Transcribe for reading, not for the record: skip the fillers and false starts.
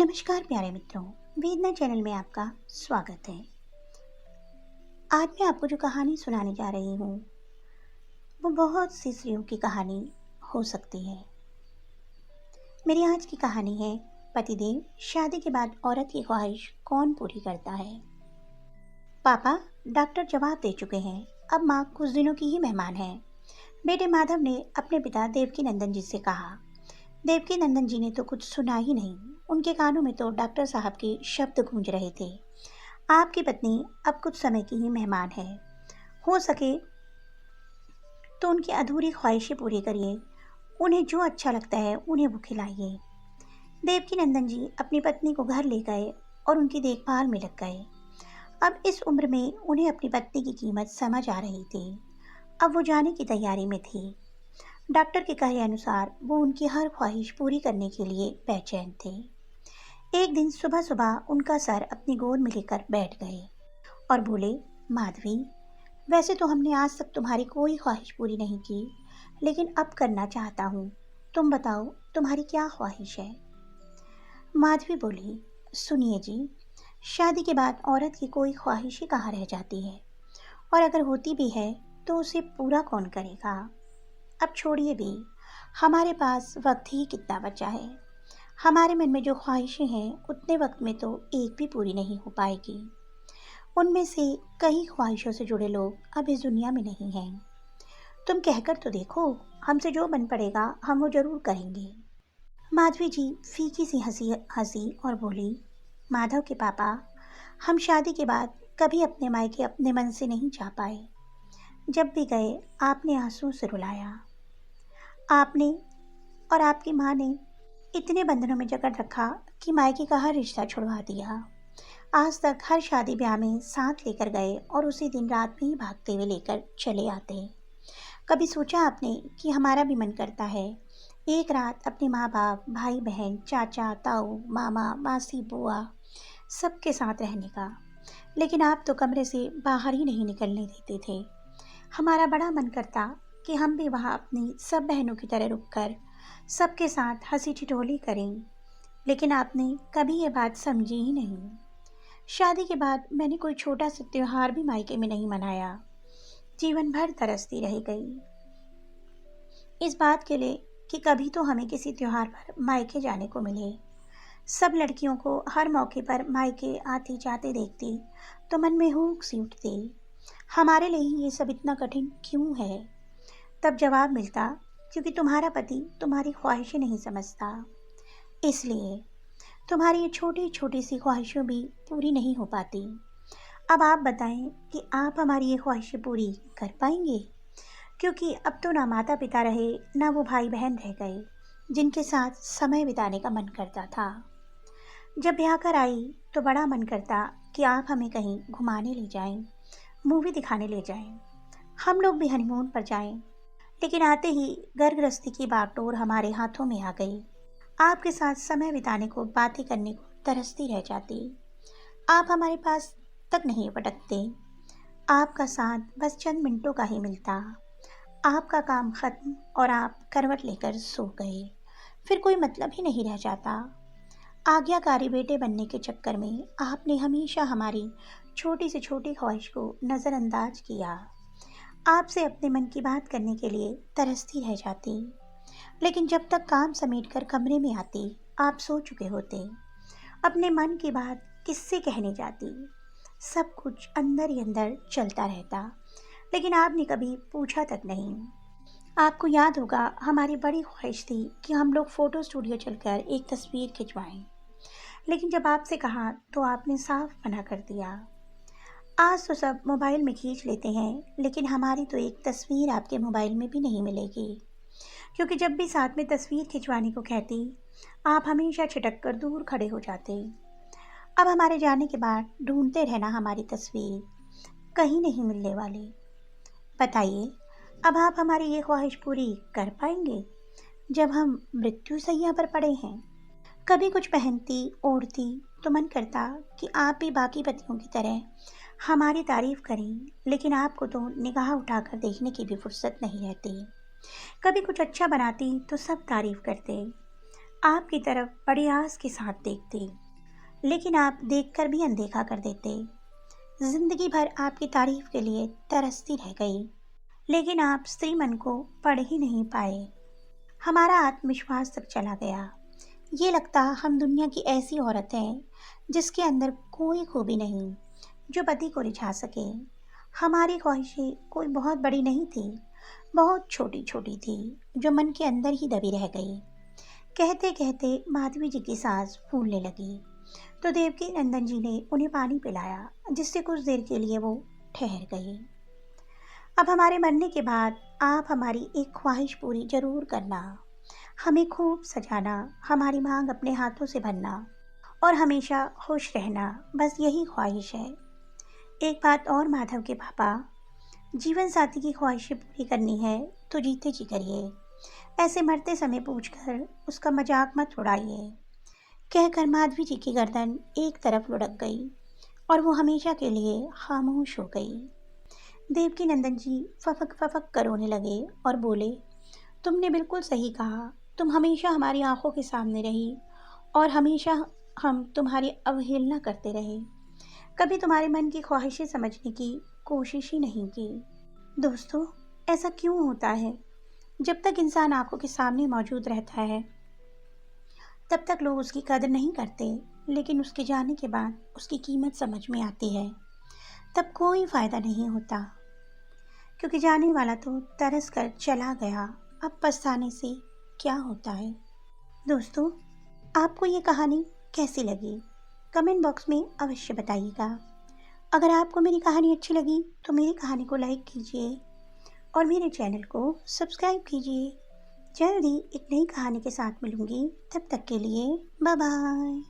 नमस्कार प्यारे मित्रों, वेदना चैनल में आपका स्वागत है। आज मैं आपको जो कहानी सुनाने जा रही हूँ वो बहुत सी स्त्रियों की कहानी हो सकती है। मेरी आज की कहानी है पतिदेव शादी के बाद औरत की ख्वाहिश कौन पूरी करता है। पापा डॉक्टर जवाब दे चुके हैं, अब माँ कुछ दिनों की ही मेहमान है। बेटे माधव ने अपने पिता देवकी नंदन जी से कहा। देवकी नंदन जी ने तो कुछ सुना ही नहीं, उनके कानों में तो डॉक्टर साहब के शब्द गूंज रहे थे। आपकी पत्नी अब कुछ समय की ही मेहमान है, हो सके तो उनकी अधूरी ख्वाहिशें पूरी करिए, उन्हें जो अच्छा लगता है उन्हें वो खिलाइए। देवकी नंदन जी अपनी पत्नी को घर ले गए और उनकी देखभाल में लग गए। अब इस उम्र में उन्हें अपनी पत्नी की कीमत समझ आ रही थी। अब वो जाने की तैयारी में थी। डॉक्टर के कहे अनुसार वो उनकी हर ख्वाहिश पूरी करने के लिए बेचैन थे। एक दिन सुबह सुबह उनका सर अपनी गोद में लेकर बैठ गए और बोले, माधवी, वैसे तो हमने आज तक तुम्हारी कोई ख्वाहिश पूरी नहीं की, लेकिन अब करना चाहता हूँ। तुम बताओ तुम्हारी क्या ख्वाहिश है। माधवी बोली, सुनिए जी, शादी के बाद औरत की कोई ख्वाहिश ही कहाँ रह जाती है, और अगर होती भी है तो उसे पूरा कौन करेगा। अब छोड़िए भी, हमारे पास वक्त ही कितना बचा है। हमारे मन में जो ख्वाहिशें हैं उतने वक्त में तो एक भी पूरी नहीं हो पाएगी। उनमें से कई ख्वाहिशों से जुड़े लोग अब इस दुनिया में नहीं हैं। तुम कहकर तो देखो, हमसे जो बन पड़ेगा हम वो जरूर करेंगे। माधवी जी फीकी सी हंसी हंसी और बोली, माधव के पापा, हम शादी के बाद कभी अपने मायके अपने मन से नहीं जा पाए। जब भी गए आपने आंसू से रुलाया। आपने और आपकी माँ ने इतने बंधनों में जकड़ रखा कि मायके का हर रिश्ता छुड़वा दिया। आज तक हर शादी ब्याह में साथ लेकर गए और उसी दिन रात में ही भागते हुए लेकर चले आते। कभी सोचा आपने कि हमारा भी मन करता है एक रात अपने माँ बाप, भाई बहन, चाचा, ताऊ, मामा, मासी, बुआ सबके साथ रहने का, लेकिन आप तो कमरे से बाहर ही नहीं निकलने देते थे। हमारा बड़ा मन करता कि हम भी वहाँ अपनी सब बहनों की तरह रुककर सबके साथ हंसी ठिठोली करें, लेकिन आपने कभी ये बात समझी ही नहीं। शादी के बाद मैंने कोई छोटा सा त्योहार भी मायके में नहीं मनाया। जीवन भर तरसती रह गई इस बात के लिए कि कभी तो हमें किसी त्योहार पर मायके जाने को मिले। सब लड़कियों को हर मौके पर मायके आती जाते देखती तो मन में हुक सी उठती, हमारे लिए ही ये सब इतना कठिन क्यों है। तब जवाब मिलता, क्योंकि तुम्हारा पति तुम्हारी ख्वाहिशें नहीं समझता, इसलिए तुम्हारी ये छोटी छोटी सी ख्वाहिशें भी पूरी नहीं हो पाती। अब आप बताएं कि आप हमारी ये ख्वाहिशें पूरी कर पाएंगे, क्योंकि अब तो ना माता पिता रहे ना वो भाई बहन रह गए जिनके साथ समय बिताने का मन करता था। जब ब्याह कर आई तो बड़ा मन करता कि आप हमें कहीं घुमाने ले जाएं, मूवी दिखाने ले जाएं, हम लोग भी हनीमून पर जाएं, लेकिन आते ही घर गृहस्थी की बागडोर हमारे हाथों में आ गई। आपके साथ समय बिताने को, बातें करने को तरसती रह जाती। आप हमारे पास तक नहीं पटकते। आपका साथ बस चंद मिनटों का ही मिलता। आपका काम खत्म और आप करवट लेकर सो गए, फिर कोई मतलब ही नहीं रह जाता। आज्ञाकारी बेटे बनने के चक्कर में आपने हमेशा हमारी छोटी से छोटी ख्वाहिश को नज़रअंदाज किया। आपसे अपने मन की बात करने के लिए तरसती रह जाती, लेकिन जब तक काम समेटकर कमरे में आती आप सो चुके होते। अपने मन की बात किससे कहने जाती, सब कुछ अंदर ही अंदर चलता रहता, लेकिन आपने कभी पूछा तक नहीं। आपको याद होगा हमारी बड़ी ख्वाहिश थी कि हम लोग फ़ोटो स्टूडियो चलकर एक तस्वीर खिंचवाएं, लेकिन जब आपसे कहा तो आपने साफ मना कर दिया। आज तो सब मोबाइल में खींच लेते हैं, लेकिन हमारी तो एक तस्वीर आपके मोबाइल में भी नहीं मिलेगी, क्योंकि जब भी साथ में तस्वीर खिंचवाने को कहती आप हमेशा छिटक कर दूर खड़े हो जाते। अब हमारे जाने के बाद ढूंढते रहना हमारी तस्वीर, कहीं नहीं मिलने वाली। बताइए, अब आप हमारी ये ख्वाहिश पूरी कर पाएंगे जब हम मृत्यु सैया पर पड़े हैं। कभी कुछ पहनती ओढ़ती तो मन करता कि आप भी बाकी पतियों की तरह हमारी तारीफ करें, लेकिन आपको तो निगाह उठाकर देखने की भी फुर्सत नहीं रहती। कभी कुछ अच्छा बनाती तो सब तारीफ करते, आपकी तरफ बड़ी आस के साथ देखती, लेकिन आप देखकर भी अनदेखा कर देते। जिंदगी भर आपकी तारीफ के लिए तरसती रह गई, लेकिन आप स्त्री मन को पढ़ ही नहीं पाए। हमारा आत्मविश्वास तक चला गया। ये लगता हम दुनिया की ऐसी औरत हैं जिसके अंदर कोई खूबी नहीं जो पति को रिझा सके। हमारी ख्वाहिशें कोई बहुत बड़ी नहीं थी, बहुत छोटी छोटी थी, जो मन के अंदर ही दबी रह गई। कहते कहते माधवी जी की सांस फूलने लगी, तो देवकी नंदन जी ने उन्हें पानी पिलाया, जिससे कुछ देर के लिए वो ठहर गई। अब हमारे मरने के बाद आप हमारी एक ख्वाहिश पूरी जरूर करना, हमें खूब सजाना, हमारी मांग अपने हाथों से भरना और हमेशा खुश रहना, बस यही ख्वाहिश है। एक बात और माधव के पापा, जीवन साथी की ख्वाहिशें पूरी करनी है तो जीते जी करिए, ऐसे मरते समय पूछकर उसका मजाक मत उड़ाइए। कहकर माधवी जी की गर्दन एक तरफ लुढ़क गई और वो हमेशा के लिए खामोश हो गई। देवकी नंदन जी फफक फफक कर रोने लगे और बोले, तुमने बिल्कुल सही कहा, तुम हमेशा हमारी आंखों के सामने रही और हमेशा हम तुम्हारी अवहेलना करते रहे, कभी तुम्हारे मन की ख्वाहिशें समझने की कोशिश ही नहीं की। दोस्तों, ऐसा क्यों होता है? जब तक इंसान आंखों के सामने मौजूद रहता है तब तक लोग उसकी कदर नहीं करते, लेकिन उसके जाने के बाद उसकी कीमत समझ में आती है। तब कोई फ़ायदा नहीं होता, क्योंकि जाने वाला तो तरस कर चला गया, अब पछताने से क्या होता है। दोस्तों, आपको ये कहानी कैसी लगी कमेंट बॉक्स में अवश्य बताइएगा। अगर आपको मेरी कहानी अच्छी लगी तो मेरी कहानी को लाइक कीजिए और मेरे चैनल को सब्सक्राइब कीजिए। जल्दी एक नई कहानी के साथ मिलूंगी, तब तक के लिए बाय बाय।